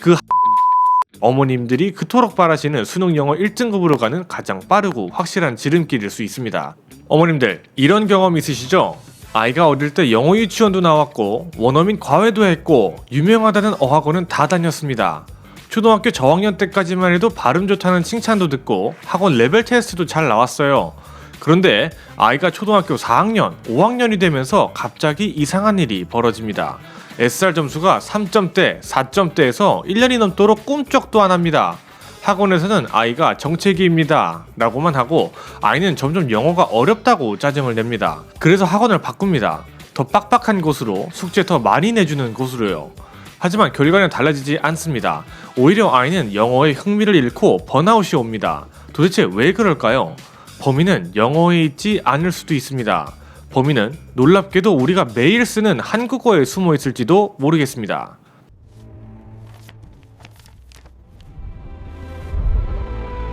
그 어머님들이 그토록 바라시는 수능 영어 1등급으로 가는 가장 빠르고 확실한 지름길일 수 있습니다. 어머님들, 이런 경험 있으시죠? 아이가 어릴 때 영어 유치원도 나왔고 원어민 과외도 했고 유명하다는 어학원은 다 다녔습니다. 초등학교 저학년 때까지만 해도 발음 좋다는 칭찬도 듣고 학원 레벨 테스트도 잘 나왔어요. 그런데 아이가 초등학교 4학년, 5학년이 되면서 갑자기 이상한 일이 벌어집니다. SR 점수가 3점대, 4점대에서 1년이 넘도록 꿈쩍도 안 합니다. 학원에서는 아이가 정체기입니다 라고만 하고 아이는 점점 영어가 어렵다고 짜증을 냅니다. 그래서 학원을 바꿉니다. 더 빡빡한 곳으로, 숙제 더 많이 내주는 곳으로요. 하지만 결과는 달라지지 않습니다. 오히려 아이는 영어에 흥미를 잃고 번아웃이 옵니다. 도대체 왜 그럴까요? 범인은 영어에 있지 않을 수도 있습니다. 범인은 놀랍게도 우리가 매일 쓰는 한국어에 숨어 있을지도 모르겠습니다.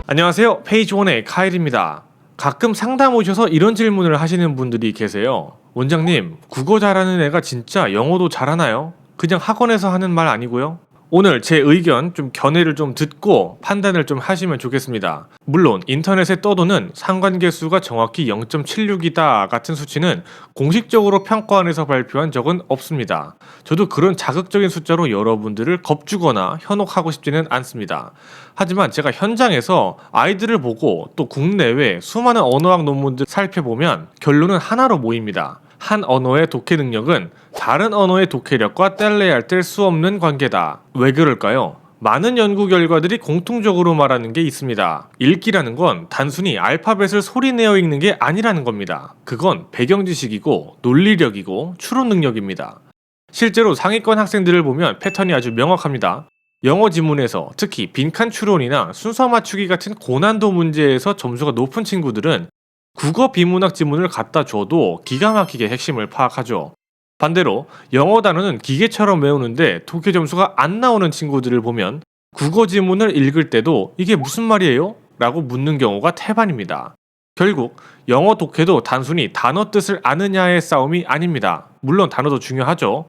안녕하세요. 페이지1의 카일입니다. 가끔 상담 오셔서 이런 질문을 하시는 분들이 계세요. 원장님, 국어 잘하는 애가 진짜 영어도 잘하나요? 그냥 학원에서 하는 말 아니고요? 오늘 제 의견 좀 견해를 좀 듣고 판단을 좀 하시면 좋겠습니다. 물론 인터넷에 떠도는 상관계수가 정확히 0.76이다 같은 수치는 공식적으로 평가원에서 발표한 적은 없습니다. 저도 그런 자극적인 숫자로 여러분들을 겁주거나 현혹하고 싶지는 않습니다. 하지만 제가 현장에서 아이들을 보고 또 국내외 수많은 언어학 논문들 살펴보면 결론은 하나로 모입니다. 한 언어의 독해 능력은 다른 언어의 독해력과 뗄래야 뗄 수 없는 관계다. 왜 그럴까요? 많은 연구 결과들이 공통적으로 말하는 게 있습니다. 읽기라는 건 단순히 알파벳을 소리내어 읽는 게 아니라는 겁니다. 그건 배경 지식이고 논리력이고 추론 능력입니다. 실제로 상위권 학생들을 보면 패턴이 아주 명확합니다. 영어 지문에서 특히 빈칸 추론이나 순서 맞추기 같은 고난도 문제에서 점수가 높은 친구들은 국어 비문학 지문을 갖다 줘도 기가 막히게 핵심을 파악하죠. 반대로 영어 단어는 기계처럼 외우는데 독해 점수가 안 나오는 친구들을 보면 국어 지문을 읽을 때도 이게 무슨 말이에요? 라고 묻는 경우가 태반입니다. 결국 영어 독해도 단순히 단어 뜻을 아느냐의 싸움이 아닙니다. 물론 단어도 중요하죠.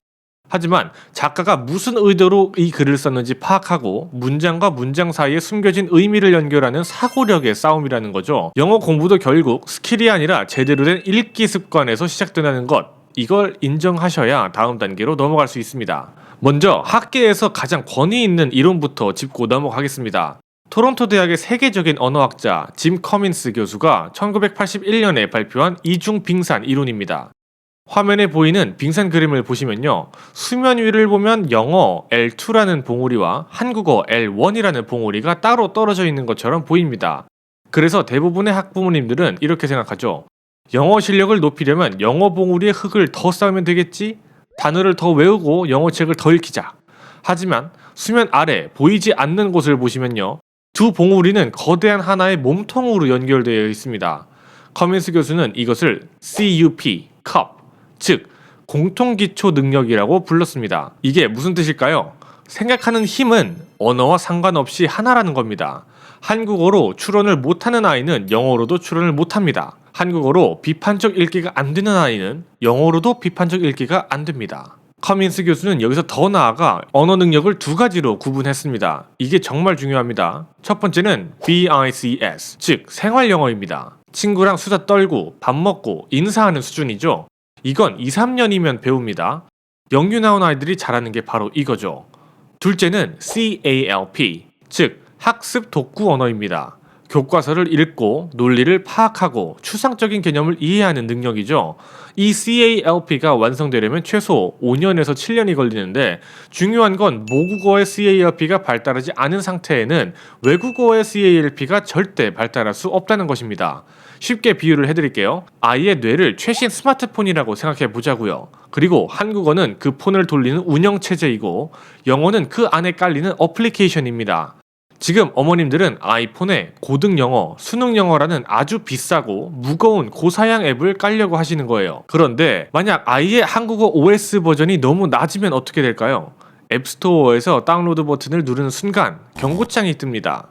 하지만 작가가 무슨 의도로 이 글을 썼는지 파악하고 문장과 문장 사이에 숨겨진 의미를 연결하는 사고력의 싸움이라는 거죠. 영어 공부도 결국 스킬이 아니라 제대로 된 읽기 습관에서 시작된다는 것, 이걸 인정하셔야 다음 단계로 넘어갈 수 있습니다. 먼저 학계에서 가장 권위 있는 이론부터 짚고 넘어가겠습니다. 토론토 대학의 세계적인 언어학자 짐 커민스 교수가 1981년에 발표한 이중빙산 이론입니다. 화면에 보이는 빙산 그림을 보시면요, 수면 위를 보면 영어 L2라는 봉우리와 한국어 L1이라는 봉우리가 따로 떨어져 있는 것처럼 보입니다. 그래서 대부분의 학부모님들은 이렇게 생각하죠. 영어 실력을 높이려면 영어 봉우리에 흙을 더 쌓으면 되겠지? 단어를 더 외우고 영어책을 더 읽히자. 하지만 수면 아래 보이지 않는 곳을 보시면요, 두 봉우리는 거대한 하나의 몸통으로 연결되어 있습니다. 커민스 교수는 이것을 CUP, cup, 즉 공통기초 능력이라고 불렀습니다. 이게 무슨 뜻일까요? 생각하는 힘은 언어와 상관없이 하나라는 겁니다. 한국어로 추론을 못하는 아이는 영어로도 추론을 못합니다. 한국어로 비판적 읽기가 안 되는 아이는 영어로도 비판적 읽기가 안 됩니다. 커민스 교수는 여기서 더 나아가 언어 능력을 두 가지로 구분했습니다. 이게 정말 중요합니다. 첫 번째는 BICS, 즉 생활 영어입니다. 친구랑 수다 떨고 밥 먹고 인사하는 수준이죠. 이건 2, 3년이면 배웁니다. 영유 나온 아이들이 잘하는 게 바로 이거죠. 둘째는 CALP, 즉 학습 독구 언어입니다. 교과서를 읽고 논리를 파악하고 추상적인 개념을 이해하는 능력이죠. 이 CALP가 완성되려면 최소 5년에서 7년이 걸리는데 중요한 건 모국어의 CALP가 발달하지 않은 상태에는 외국어의 CALP가 절대 발달할 수 없다는 것입니다. 쉽게 비유를 해드릴게요. 아이의 뇌를 최신 스마트폰이라고 생각해 보자고요. 그리고 한국어는 그 폰을 돌리는 운영체제이고 영어는 그 안에 깔리는 어플리케이션입니다. 지금 어머님들은 아이폰에 고등영어, 수능영어라는 아주 비싸고 무거운 고사양 앱을 깔려고 하시는 거예요. 그런데 만약 아이의 한국어 OS 버전이 너무 낮으면 어떻게 될까요? 앱스토어에서 다운로드 버튼을 누르는 순간 경고창이 뜹니다.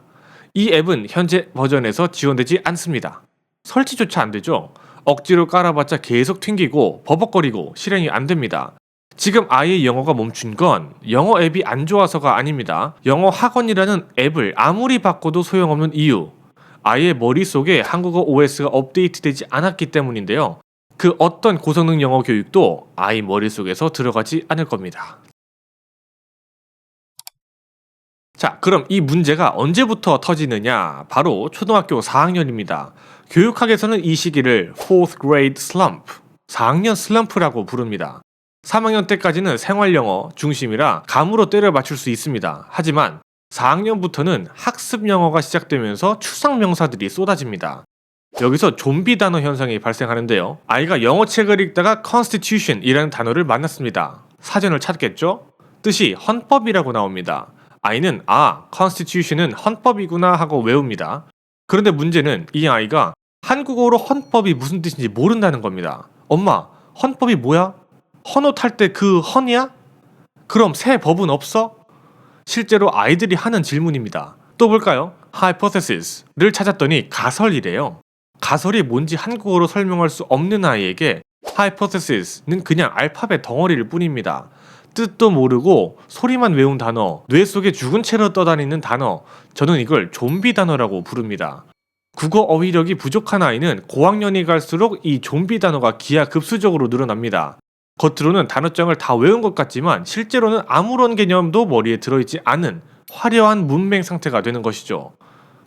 이 앱은 현재 버전에서 지원되지 않습니다. 설치조차 안 되죠. 억지로 깔아봤자 계속 튕기고 버벅거리고 실행이 안 됩니다. 지금 아이의 영어가 멈춘 건 영어 앱이 안 좋아서가 아닙니다. 영어 학원이라는 앱을 아무리 바꿔도 소용없는 이유. 아이의 머릿속에 한국어 OS가 업데이트되지 않았기 때문인데요. 그 어떤 고성능 영어 교육도 아이 머릿속에서 들어가지 않을 겁니다. 자, 그럼 이 문제가 언제부터 터지느냐? 바로 초등학교 4학년입니다. 교육학에서는 이 시기를 Fourth Grade Slump, 4학년 슬럼프라고 부릅니다. 3학년 때까지는 생활영어 중심이라 감으로 때려 맞출 수 있습니다. 하지만 4학년부터는 학습 영어가 시작되면서 추상명사들이 쏟아집니다. 여기서 좀비 단어 현상이 발생하는데요. 아이가 영어책을 읽다가 Constitution이라는 단어를 만났습니다. 사전을 찾겠죠? 뜻이 헌법이라고 나옵니다. 아이는 Constitution은 헌법이구나 하고 외웁니다. 그런데 문제는 이 아이가 한국어로 헌법이 무슨 뜻인지 모른다는 겁니다. 엄마, 헌법이 뭐야? 헌옷 할 때 그 헌이야? 그럼 새 법은 없어? 실제로 아이들이 하는 질문입니다. 또 볼까요? Hypothesis를 찾았더니 가설이래요. 가설이 뭔지 한국어로 설명할 수 없는 아이에게 Hypothesis는 그냥 알파벳 덩어리일 뿐입니다. 뜻도 모르고 소리만 외운 단어, 뇌 속에 죽은 채로 떠다니는 단어, 저는 이걸 좀비 단어라고 부릅니다. 국어 어휘력이 부족한 아이는 고학년이 갈수록 이 좀비 단어가 기하급수적으로 늘어납니다. 겉으로는 단어장을 다 외운 것 같지만 실제로는 아무런 개념도 머리에 들어있지 않은 화려한 문맹 상태가 되는 것이죠.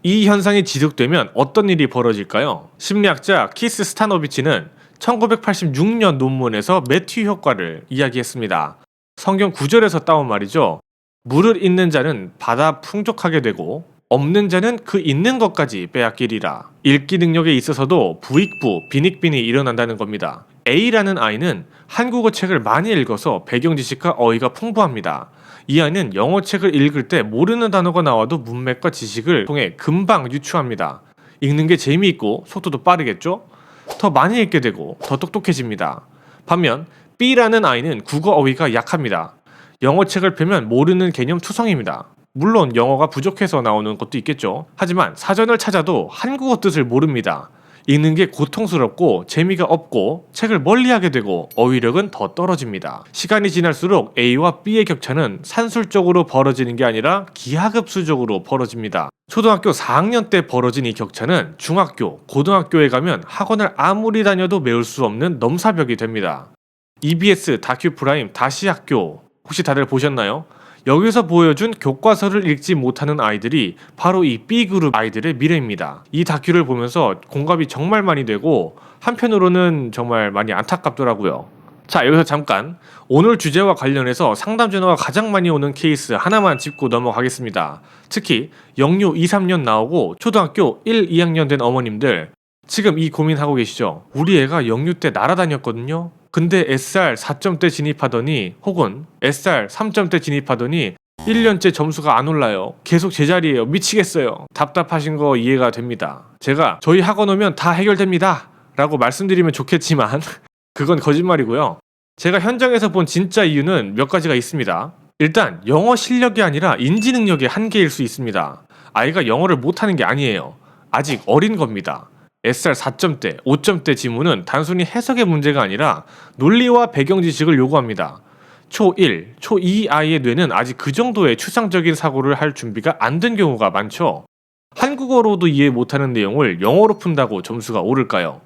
이 현상이 지속되면 어떤 일이 벌어질까요? 심리학자 키스 스타노비치는 1986년 논문에서 매튜 효과를 이야기했습니다. 성경 구절에서 따온 말이죠. 물을 잇는 자는 받아 풍족하게 되고 없는 자는 그 있는 것까지 빼앗기리라. 읽기 능력에 있어서도 부익부, 빈익빈이 일어난다는 겁니다. A라는 아이는 한국어 책을 많이 읽어서 배경 지식과 어휘가 풍부합니다. 이 아이는 영어 책을 읽을 때 모르는 단어가 나와도 문맥과 지식을 통해 금방 유추합니다. 읽는 게 재미있고 속도도 빠르겠죠? 더 많이 읽게 되고 더 똑똑해집니다. 반면 B라는 아이는 국어 어휘가 약합니다. 영어 책을 펴면 모르는 개념 투성입니다. 물론 영어가 부족해서 나오는 것도 있겠죠. 하지만 사전을 찾아도 한국어 뜻을 모릅니다. 읽는 게 고통스럽고 재미가 없고 책을 멀리하게 되고 어휘력은 더 떨어집니다. 시간이 지날수록 A와 B의 격차는 산술적으로 벌어지는 게 아니라 기하급수적으로 벌어집니다. 초등학교 4학년 때 벌어진 이 격차는 중학교, 고등학교에 가면 학원을 아무리 다녀도 메울 수 없는 넘사벽이 됩니다. EBS 다큐 프라임 다시 학교 혹시 다들 보셨나요? 여기서 보여준 교과서를 읽지 못하는 아이들이 바로 이 B그룹 아이들의 미래입니다. 이 다큐를 보면서 공감이 정말 많이 되고 한편으로는 정말 많이 안타깝더라고요. 자, 여기서 잠깐 오늘 주제와 관련해서 상담 전화가 가장 많이 오는 케이스 하나만 짚고 넘어가겠습니다. 특히 영유 2, 3년 나오고 초등학교 1, 2학년 된 어머님들 지금 이 고민하고 계시죠? 우리 애가 영유 때 날아다녔거든요. 근데 SR 4점대 진입하더니 혹은 SR 3점대 진입하더니 1년째 점수가 안 올라요. 계속 제자리예요. 미치겠어요. 답답하신 거 이해가 됩니다. 제가 저희 학원 오면 다 해결됩니다 라고 말씀드리면 좋겠지만 그건 거짓말이고요. 제가 현장에서 본 진짜 이유는 몇 가지가 있습니다. 일단 영어 실력이 아니라 인지 능력의 한계일 수 있습니다. 아이가 영어를 못하는 게 아니에요. 아직 어린 겁니다. SR 4점대, 5점대 지문은 단순히 해석의 문제가 아니라 논리와 배경 지식을 요구합니다. 초1, 초2 아이의 뇌는 아직 그 정도의 추상적인 사고를 할 준비가 안 된 경우가 많죠. 한국어로도 이해 못하는 내용을 영어로 푼다고 점수가 오를까요?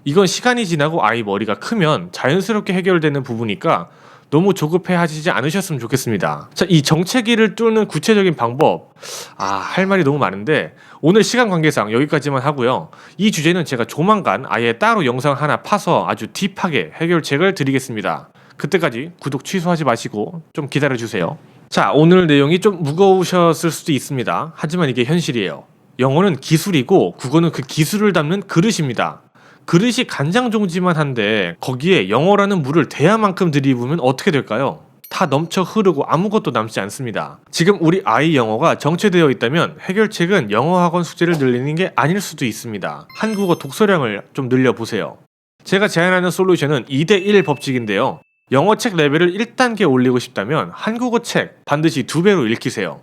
이건 시간이 지나고 아이 머리가 크면 자연스럽게 해결되는 부분이니까 너무 조급해하시지 않으셨으면 좋겠습니다. 자, 이 정체기를 뚫는 구체적인 방법, 할 말이 너무 많은데 오늘 시간 관계상 여기까지만 하고요. 이 주제는 제가 조만간 아예 따로 영상 하나 파서 아주 딥하게 해결책을 드리겠습니다. 그때까지 구독 취소하지 마시고 좀 기다려주세요. 자, 오늘 내용이 좀 무거우셨을 수도 있습니다. 하지만 이게 현실이에요. 영어는 기술이고 국어는 그 기술을 담는 그릇입니다. 그릇이 간장종지만 한데 거기에 영어라는 물을 대야만큼 들이부으면 어떻게 될까요? 다 넘쳐 흐르고 아무것도 남지 않습니다. 지금 우리 아이 영어가 정체되어 있다면 해결책은 영어학원 숙제를 늘리는 게 아닐 수도 있습니다. 한국어 독서량을 좀 늘려보세요. 제가 제안하는 솔루션은 2대1 법칙인데요. 영어책 레벨을 1단계 올리고 싶다면 한국어 책 반드시 2배로 읽히세요.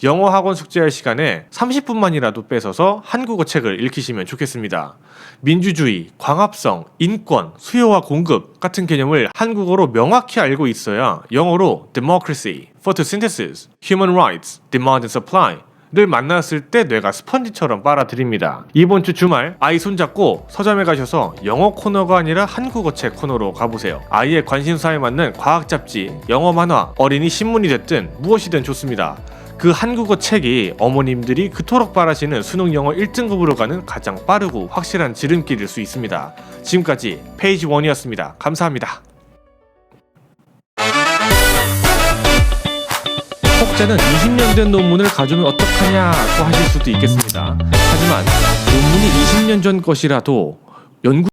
영어 학원 숙제할 시간에 30분만이라도 뺏어서 한국어 책을 읽히시면 좋겠습니다. 민주주의, 광합성, 인권, 수요와 공급 같은 개념을 한국어로 명확히 알고 있어야 영어로 democracy, photosynthesis, human rights, demand and supply 를 만났을 때 뇌가 스펀지처럼 빨아들입니다. 이번 주 주말 아이 손잡고 서점에 가셔서 영어 코너가 아니라 한국어 책 코너로 가보세요. 아이의 관심사에 맞는 과학 잡지, 영어 만화, 어린이 신문이 됐든 무엇이든 좋습니다. 그 한국어 책이 어머님들이 그토록 바라시는 수능 영어 1등급으로 가는 가장 빠르고 확실한 지름길일 수 있습니다. 지금까지 페이지 1이었습니다. 감사합니다. 혹자는 20년 된 논문을 가져오면 어떡하냐고 하실 수도 있겠습니다. 하지만 논문이 20년 전 것이라도 연구